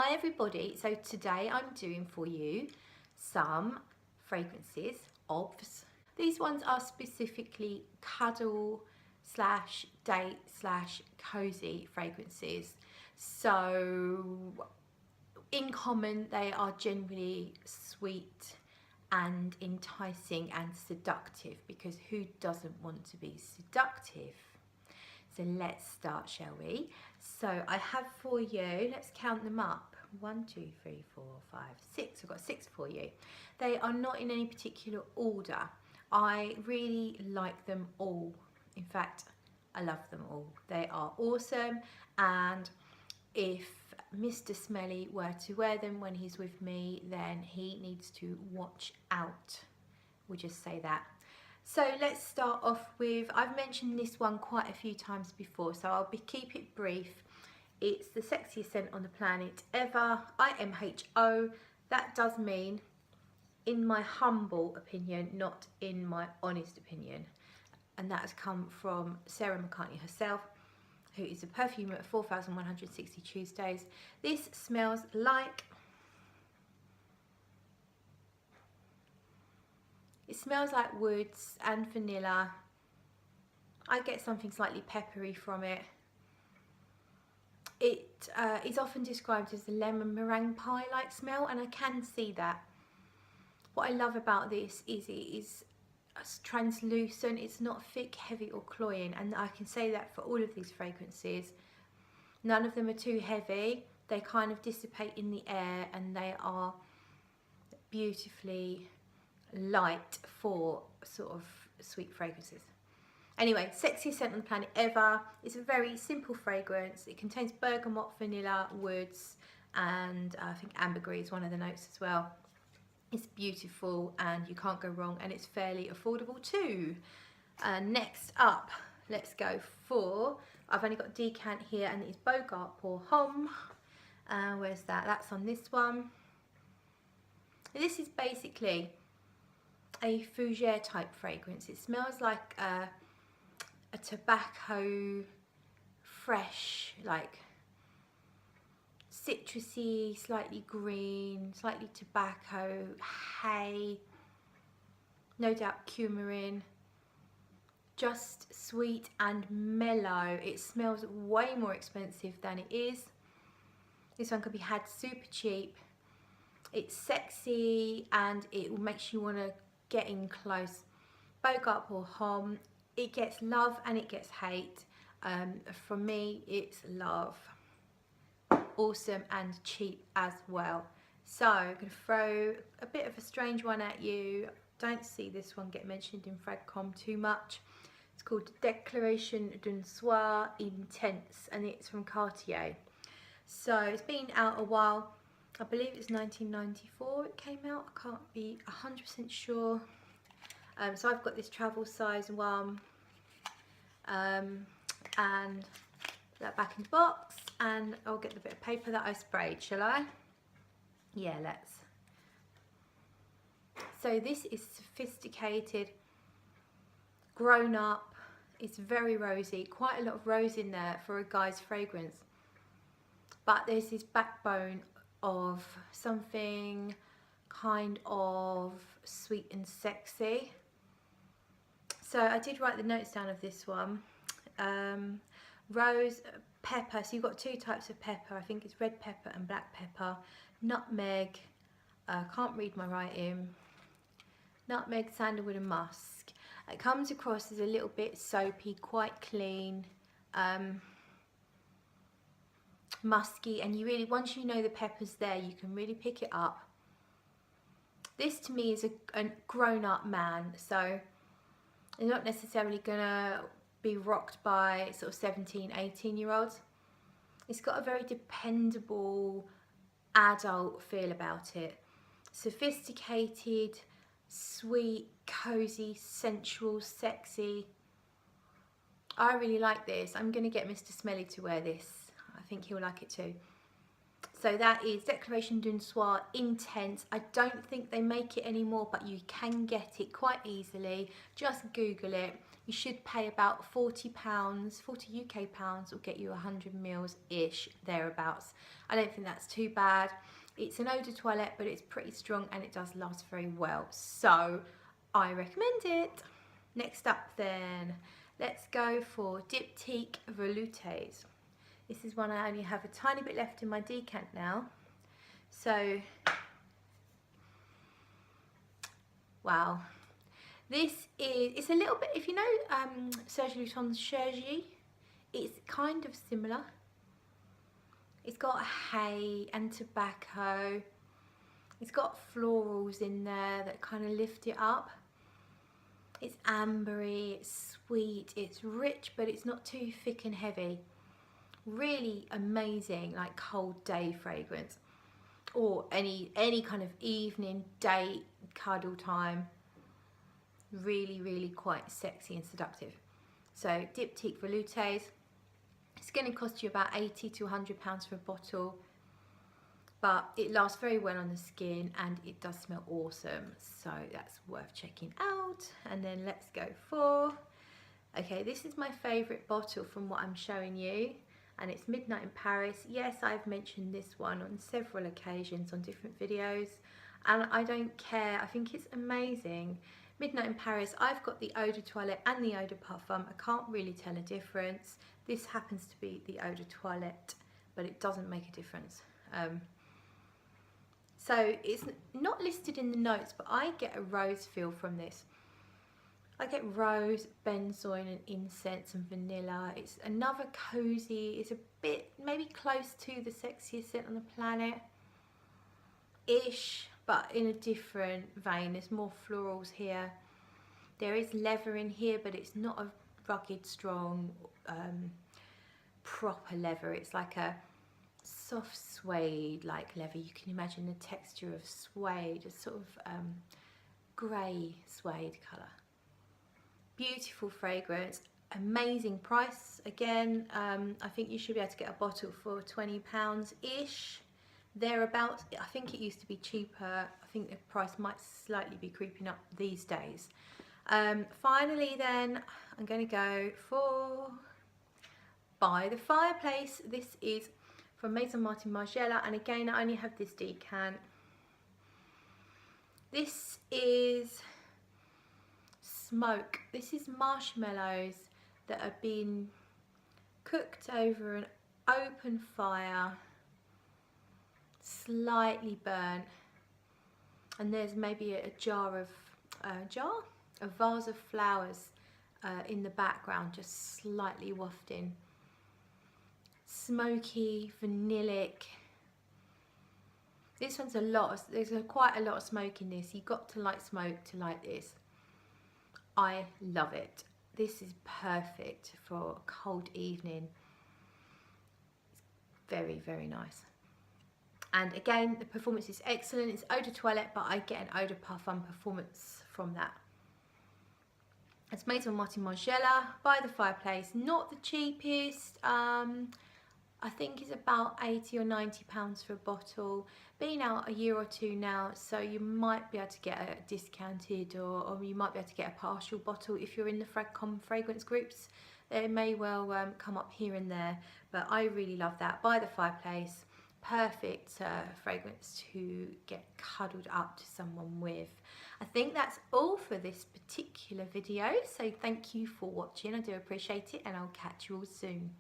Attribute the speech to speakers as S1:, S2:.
S1: Hi everybody, so today I'm doing for you some fragrances, OBS. These ones are specifically cuddle slash date slash cozy fragrances. So in common they are generally sweet and enticing and seductive, because who doesn't want to be seductive? So let's start, shall we? So I have for you, let's count them up. 1, 2, 3, 4, 5, 6. I've got 6 for you. They are not in any particular order. I really like them all. In fact, I love them all. They are awesome, and if Mr. Smelly were to wear them when he's with me, then he needs to watch out. We'll just say that. So let's start off with, I've mentioned this one quite a few times before, so I'll keep it brief. It's the sexiest scent on the planet ever, IMHO. That does mean, in my humble opinion, not in my honest opinion. And that has come from Sarah McCartney herself, who is a perfumer at 4,160 Tuesdays. This smells like, it smells like woods and vanilla. I get something slightly peppery from it. It is often described as a lemon meringue pie like smell, and I can see that. What I love about this is it is translucent, it's not thick, heavy or cloying, and I can say that for all of these fragrances. None of them are too heavy, they kind of dissipate in the air, and they are beautifully light for sort of sweet fragrances. Anyway, sexiest scent on the planet ever. It's a very simple fragrance. It contains bergamot, vanilla, woods, and I think ambergris is one of the notes as well. It's beautiful and you can't go wrong, and it's fairly affordable too. Next up, let's go for, I've only got decant here, and it's Bogart Pour Homme. Where's that? That's on this one. This is basically a fougere type fragrance. It smells like a tobacco, fresh, like citrusy, slightly green, slightly tobacco, hay, no doubt coumarin, just sweet and mellow. It smells way more expensive than it is. This one could be had super cheap. It's sexy and it makes you want to get in close. Bogart Pour Homme, it gets love and it gets hate. For me, it's love. Awesome and cheap as well. So I'm going to throw a bit of a strange one at you. Don't see this one get mentioned in Fragcom too much. It's called Declaration d'un Soir Intense, and it's from Cartier. So it's been out a while. I believe it's 1994 it came out. I can't be 100% sure. So I've got this travel size one, and put that back in the box, and I'll get the bit of paper that I sprayed, shall I? Yeah, let's. So this is sophisticated, grown up, it's very rosy, quite a lot of rose in there for a guy's fragrance, but there's this backbone of something kind of sweet and sexy. So I did write the notes down of this one. Rose, pepper, so you've got two types of pepper. I think it's red pepper and black pepper. Nutmeg, can't read my writing. Nutmeg, sandalwood and musk. It comes across as a little bit soapy, quite clean, musky, and you really, once you know the pepper's there, you can really pick it up. This to me is a grown-up man, so they're not necessarily gonna be rocked by sort of 17, 18-year-olds. It's got a very dependable adult feel about it. Sophisticated, sweet, cozy, sensual, sexy. I really like this. I'm gonna get Mr. Smelly to wear this. I think he'll like it too. So that is Declaration d'un Soir Intense. I don't think they make it anymore, but you can get it quite easily. Just Google it. You should pay about £40, 40 UK pounds will get you 100 mils ish, thereabouts. I don't think that's too bad. It's an eau de toilette, but it's pretty strong and it does last very well. So I recommend it. Next up then, let's go for Diptyque Veloutes. This is one I only have a tiny bit left in my decant now. So, wow. This is, it's a little bit, if you know Serge Lutens Sergi, it's kind of similar. It's got hay and tobacco. It's got florals in there that kind of lift it up. It's ambery, it's sweet, it's rich, but it's not too thick and heavy. Really amazing, like cold day fragrance, or any kind of evening, date, cuddle time. Really quite sexy and seductive. So Diptyque Veloutes, it's going to cost you about £80 to £100 for a bottle, but it lasts very well on the skin and it does smell awesome, so that's worth checking out. And then let's go for, okay, this is my favourite bottle from what I'm showing you, and it's Midnight in Paris. Yes, I've mentioned this one on several occasions on different videos, and I don't care, I think it's amazing. Midnight in Paris, I've got the eau de toilette and the eau de parfum. I can't really tell a difference. This happens to be the eau de toilette, but it doesn't make a difference. So it's not listed in the notes, but I get a rose feel from this. I get rose, benzoin and incense and vanilla. It's another cozy, it's a bit maybe close to the sexiest scent on the planet ish, but in a different vein. There's more florals here. There is leather in here, but it's not a rugged, strong, proper leather. It's like a soft suede like leather. You can imagine the texture of suede, a sort of grey suede colour. Beautiful fragrance, amazing price. Again, I think you should be able to get a bottle for £20 ish, thereabouts. I think it used to be cheaper. I think the price might slightly be creeping up these days. Finally then, I'm going to go for By the Fireplace. This is from Maison Martin Margiela, and again I only have this decant. This is smoke. This is marshmallows that have been cooked over an open fire, slightly burnt, and there's maybe a vase of flowers in the background, just slightly wafting. Smoky, vanillic. This one's there's quite a lot of smoke in this. You've got to like smoke to like this. I love it. This is perfect for a cold evening. It's very nice. And again, the performance is excellent. It's eau de toilette, but I get an eau de parfum performance from that. It's Maison Martin Margiela, By the Fireplace. Not the cheapest. I think it's about £80 or £90 for a bottle. Been out a year or two now, so you might be able to get a discounted, or you might be able to get a partial bottle if you're in the common fragrance groups. They may well come up here and there, but I really love that. By the Fireplace, perfect fragrance to get cuddled up to someone with. I think that's all for this particular video, so thank you for watching. I do appreciate it, and I'll catch you all soon.